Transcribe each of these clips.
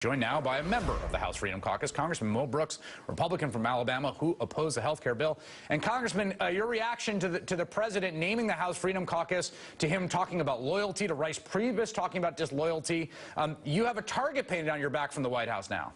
Joined now by a member of the House Freedom Caucus, Congressman Mo Brooks, Republican from Alabama, who opposed the health care bill. And Congressman, your reaction to the president naming the House Freedom Caucus, to him talking about loyalty, to Rice Priebus talking about disloyalty. You have a target painted on your back from the White House now.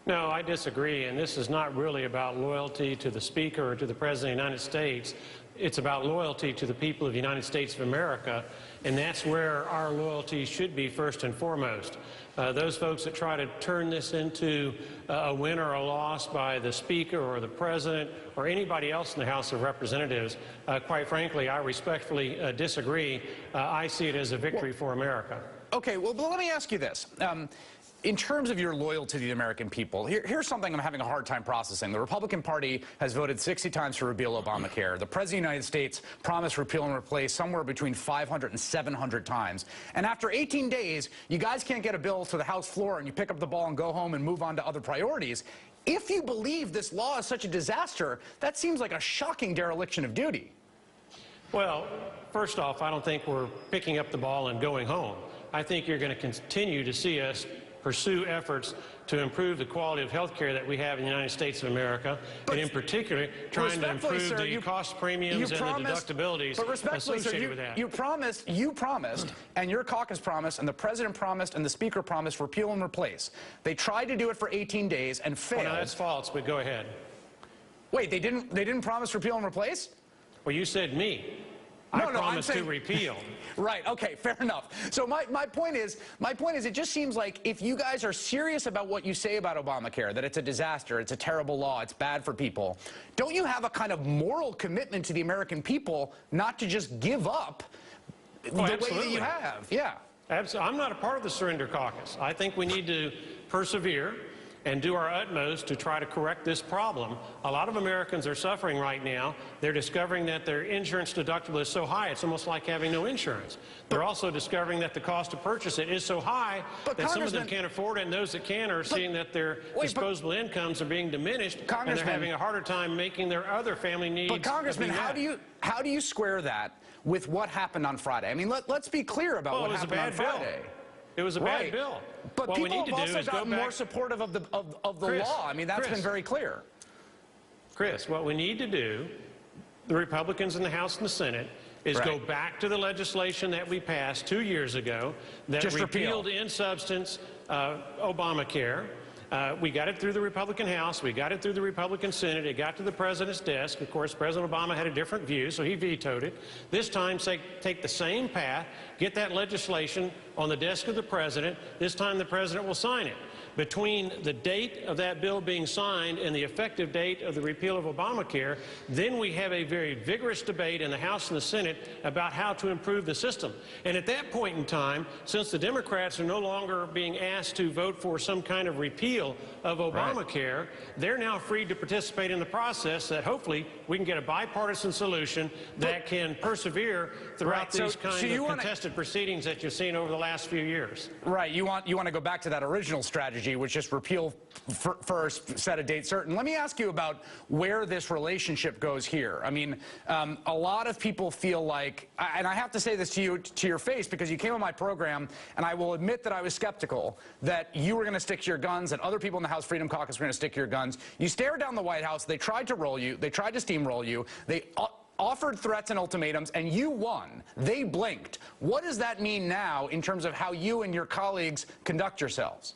No, I disagree, and this is not really about loyalty to the Speaker or to the President of the United States. It's about loyalty to the people of the United States of America, and that's where our loyalty should be first and foremost. Those folks that try to turn this into a win or a loss by the Speaker or the President or anybody else in the House of Representatives, quite frankly, I respectfully disagree. I see it as a victory for America. Okay, well, let me ask you this. In terms of your loyalty to the American people, here's something I'm having a hard time processing. The Republican Party has voted 60 times to repeal Obamacare. The President of the United States promised repeal and replace somewhere between 500 and 700 times. And after 18 days, you guys can't get a bill to the House floor and you pick up the ball and go home and move on to other priorities. If you believe this law is such a disaster, that seems like a shocking dereliction of duty. Well, first off, I don't think we're picking up the ball and going home. I think you're going to continue to see us pursue efforts to improve the quality of health care that we have in the United States of America, and in particular, trying to improve the cost premiums and the deductibilities associated with that. You promised, and your caucus promised, and the President promised, and the Speaker promised repeal and replace. They tried to do it for 18 days and failed. Well, no, that's false, but go ahead. Wait, they didn't promise repeal and replace? Well, you said me. I promised to repeal. Right, okay, fair enough. So my point is, it just seems like if you guys are serious about what you say about Obamacare, that it's a disaster, it's a terrible law, it's bad for people, don't you have a kind of moral commitment to the American people not to just give up the way that you have? Yeah. Absolutely. I'm not a part of the Surrender Caucus. I think we need to persevere and do our utmost to try to correct this problem. A lot of Americans are suffering right now. They're discovering that their insurance deductible is so high, it's almost like having no insurance. They're also discovering that the cost to purchase it is so high that some of them can't afford it, and those that can are seeing that their disposable incomes are being diminished, and they're having a harder time making their other family needs. But Congressman, how do you square that with what happened on Friday? I mean, let's be clear about what happened on Friday. It was a bad bill. But what people have also gotten more supportive of the law. I mean, that's been very clear. Chris, what we need to do, the Republicans in the House and the Senate, is go back to the legislation that we passed 2 years ago that repealed in substance Obamacare. We got it through the Republican House. We got it through the Republican Senate. It got to the President's desk. Of course, President Obama had a different view, so he vetoed it. This time, take the same path, get that legislation on the desk of the President. This time, the President will sign it. Between the date of that bill being signed and the effective date of the repeal of Obamacare, then we have a very vigorous debate in the House and the Senate about how to improve the system. And at that point in time, since the Democrats are no longer being asked to vote for some kind of repeal of Obamacare, they're now free to participate in the process that hopefully we can get a bipartisan solution that can persevere throughout these kinds of contested proceedings that you've seen over the last few years. Right. You want to go back to that original strategy, which is repeal first, set a date certain. Let me ask you about where this relationship goes here. I mean, a lot of people feel like, and I have to say this to you to your face because you came on my program, and I will admit that I was skeptical that you were going to stick to your guns and other people in the House Freedom Caucus were going to stick to your guns. You stared down the White House. They tried to roll you. They tried to steamroll you. They offered threats and ultimatums, and you won. They blinked. What does that mean now in terms of how you and your colleagues conduct yourselves?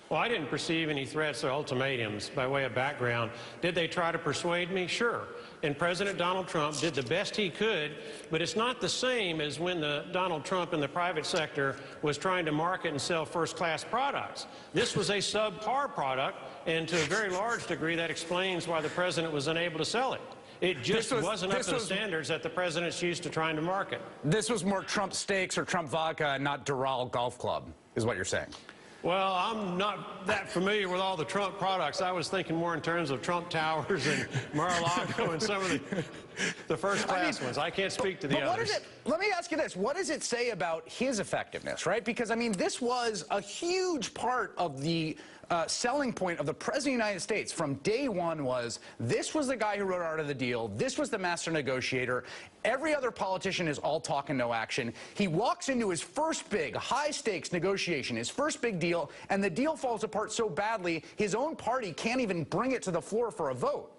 Well, I didn't perceive any threats or ultimatums by way of background. Did they try to persuade me? Sure. And President Donald Trump did the best he could, but it's not the same as when Donald Trump in the private sector was trying to market and sell first-class products. This was a subpar product, and to a very large degree that explains why the president was unable to sell it. It just wasn't up to the standards that the president's used to trying to market. This was more Trump steaks or Trump vodka and not Doral Golf Club, is what you're saying. Well, I'm not that familiar with all the Trump products. I was thinking more in terms of Trump Towers and Mar-a-Lago and some of the The first-class ones. I can't speak to the others. Let me ask you this. What does it say about his effectiveness, right? Because, I mean, this was a huge part of the selling point of the President of the United States from day one was this was the guy who wrote Art of the Deal. This was the master negotiator. Every other politician is all talk and no action. He walks into his first big, high-stakes negotiation, his first big deal, and the deal falls apart so badly, his own party can't even bring it to the floor for a vote.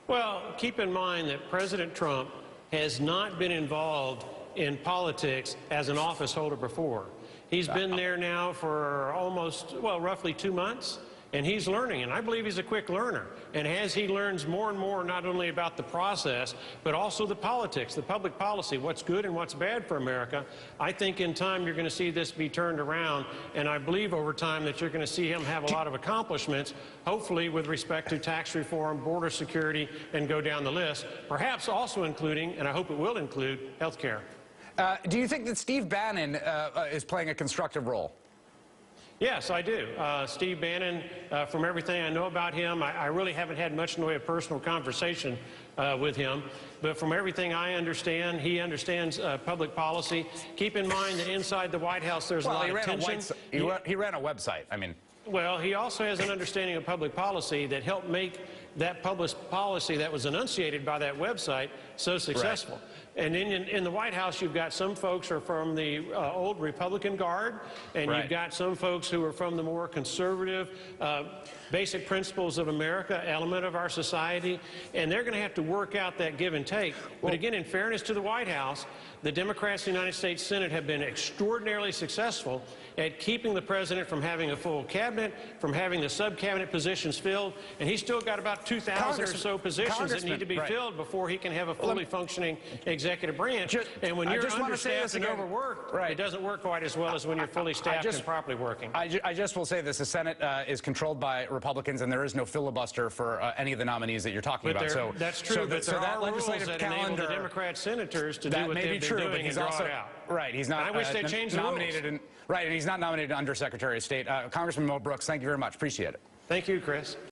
Well, keep in mind that President Trump has not been involved in politics as an office holder before. He's been there now for almost, well, roughly 2 months, and he's learning, and I believe he's a quick learner. And as he learns more and more, not only about the process, but also the politics, the public policy, what's good and what's bad for America, I think in time you're going to see this be turned around, and I believe over time that you're going to see him have a lot of accomplishments, hopefully with respect to tax reform, border security, and go down the list, perhaps also including, and I hope it will include, health care. Do you think that Steve Bannon is playing a constructive role? Yes, I do. Steve Bannon, from everything I know about him, I really haven't had much in the way of personal conversation with him, but from everything I understand, he understands public policy. Keep in mind that inside the White House there's a lot of tension. He ran a website. I mean, well, he also has an understanding of public policy that helped make that public policy that was enunciated by that website so successful. Right. And in the White House, you've got some folks who are from the old Republican Guard, and you've got some folks who are from the more conservative, basic principles of America, element of our society, and they're going to have to work out that give and take. But again, in fairness to the White House, the Democrats in the United States Senate have been extraordinarily successful at keeping the president from having a full cabinet, from having the sub-cabinet positions filled, and he's still got about 2,000 or so positions that need to be filled before he can have a fully functioning executive branch. And when you're understaffed and overworked, it doesn't work quite as well as when you're fully staffed and properly working. I just will say this. The Senate is controlled by Republicans, and there is no filibuster for any of the nominees that you're talking about. So that's true, but there are rules that enable the Democrat senators to do what they've been doing and draw it out. Right, he's not. I wish they changed the nominated rules. Right, and he's not nominated under Secretary of State. Congressman Mo Brooks, thank you very much. Appreciate it. Thank you, Chris.